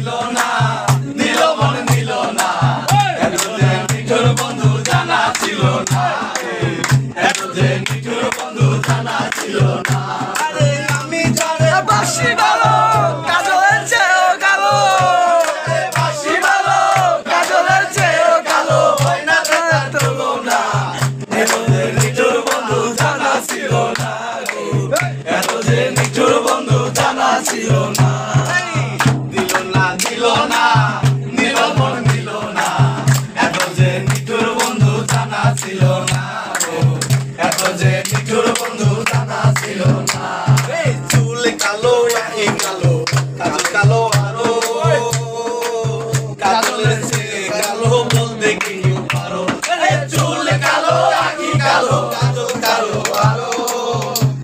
নিল না, নিল মন নিল না, এত যে নিঠুর বন্ধু জানা ছিল না, এত যে নিঠুর বন্ধু জানা ছিল না। আরে আমি যারে বাসি ভালো কাজলের চেয়েও কালো, বাসি ভালো কাজলের চেয়েও কালো, হয় না তার তুলনা, এত যে নিঠুর বন্ধু জানা ছিল না, এত যে নিঠুর বন্ধু জানা ছিল না। দিল না দিল না, নিল মন নিল না, এত যে নিঠুর বন্ধু জানা ছিল না, এত যে নিঠুর বন্ধু জানা ছিল না। চুল কালো আহি কালো, কাজল কালো আরো, কাজলের চেয়ে কালো বলতে কি পারো, চুল কালো আহি কালো, কাজল কালো আরো,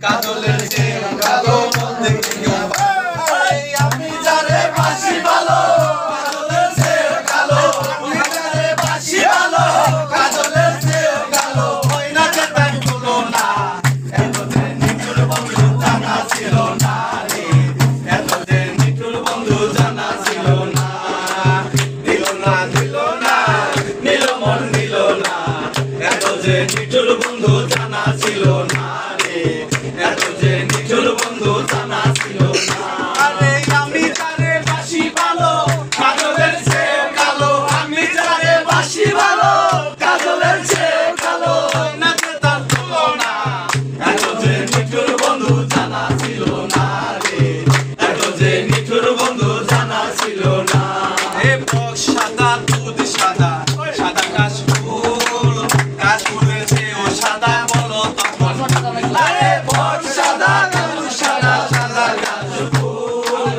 কাজলের চেয়ে কালো বলতে কি পারো। আমি যারে বাসি ভালো কাজলের চেয়ে কালো, আমি যারে বাসি ভালো কাজলের চেয়ে কালো, হয় না যে তার তুলনা, এত যে নিঠুর বন্ধু জানা ছিল না রে, এত যে নিঠুর বন্ধু জানা ছিল না। দিল না দিল না, নিল মন নিল না, এত যে নিঠুর বন্ধু জানা ছিল না রে, এত যে নিঠুর বন্ধু জানা ছিল না। আরে আমি যারে বাসি ভালো কাজলের চেয়ে কালো, আমি যারে বাসি ভালো কাজলের চেয়ে কালো, হয় না যে তার তুলনা, এত যে নিঠুর বন্ধু জানা ছিল না রে, এত যে নিঠুর বন্ধু জানা ছিল না। এ বক সাদা দুধ সাদা, সাদা কাশফুল, কাশফুলের চেয়েও সাদা বলো তখন, আরে বক সাদা দুধ সাদা, সাদা কাশফুল,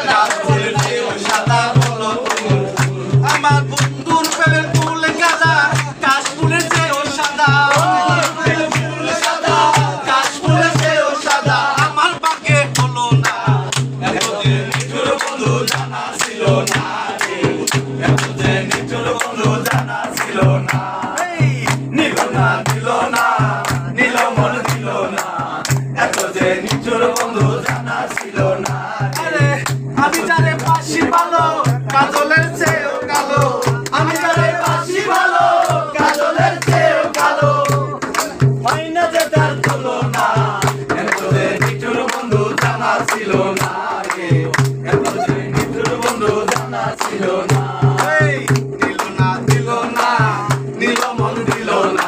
কাশফুলের চেয়েও সাদা বলো তখন। আমার বন্ধুর প্রেমের ফুল গাঁদা, কাশফুলের চেয়েও সাদা, ফুল সাদা, কাশফুলের চেয়েও সাদা, আমার ভাগ্যে হলো না, এত যে নিঠুর বন্ধু জানা ছিল না রে, এত যে নিঠুর বন্ধু জানা ছিল না। নিল না দিল না, নিল মন দিল না, এত যে নিঠুর বন্ধু জানা ছিল না রে। আমি যারে বাসি ভালো কাজলের চেয়েও কালো, আমি যারে বাসি ভালো কাজলের চেয়েও কালো, হয় না যে তার তুলনা, এত যে নিঠুর বন্ধু জানা ছিল না রে, এত যে নিঠুর বন্ধু জানা ছিল না। দিল না দিল না, নিল মন দিল না,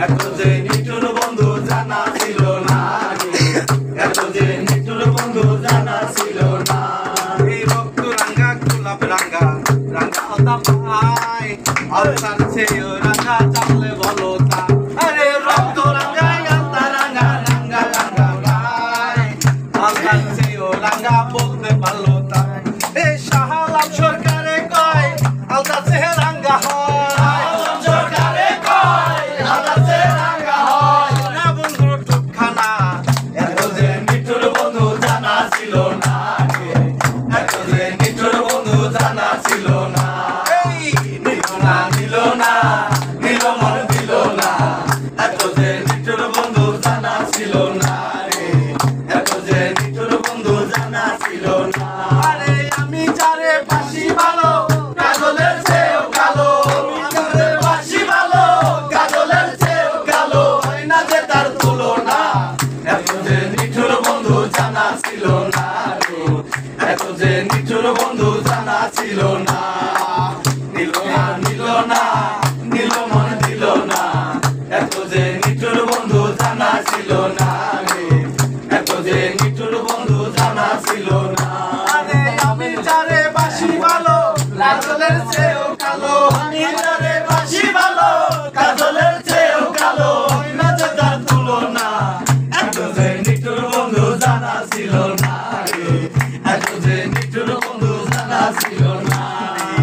এত যে নিঠুর বন্ধু জানা ছিল না রে, এত যে নিঠুর বন্ধু জানা ছিল না। এই রক্ত রাঙ্গা গোলাপ রাঙ্গা, রাঙ্গা হতা পাই, আলতার চেয়েও রাঙ্গা চালে বলো তা, আরে রক্ত রাঙ্গা আলতা রাঙ্গা, রাঙ্গা রাঙ্গা ভাই, আলতার চেয়েও রাঙ্গা বলতে পারলো তা। এ শাহালাম সরকারে কয় আলতা চেয়ে রাঙ্গা হয়, শাহালাম সরকারে কয় আলতা চেয়ে রাঙ্গা হয়, না বন্ধুর টুকখানা, এত যে নিঠুর বন্ধু জানা ছিল না রে, এত যে নিঠুর বন্ধু জানা ছিল না। নিল না নিল না, নিল মন দিল না, এত যে নিঠুর বন্ধু জানা ছিল না রে, এত যে নিঠুর বন্ধু জানা ছিল না। আরে আমি যারে বাসি ভালো কাজলের চেয়েও কালো, আমি যারে বাসি ভালো কাজলের চেয়েও কালো, হয় না যে তার তুলনা, এত যে নিঠুর বন্ধু জানা ছিল না রে, এত যে নিঠুর বন্ধু জানা ছিল না। নিল না নিল না, নিল মন দিল না, এত যে নিঠুর বন্ধু জানা ছিল না রে, এত যে নিঠুর বন্ধু জানা ছিল না। আরে আমি যারে বাসি ভালো কাজলের চেয়েও কালো, আমি যারে বাসি ভালো কাজলের চেয়েও কালো, হয় না যে তার তুলনা, এত যে নিঠুর বন্ধু জানা ছিল না রে, এত যে নিঠুর বন্ধু জানা ছিল না রে,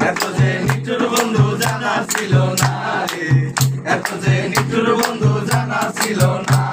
এত যে নিঠুর বন্ধু জানা ছিল না রে, এত যে নিঠুর বন্ধু জানা ছিল না।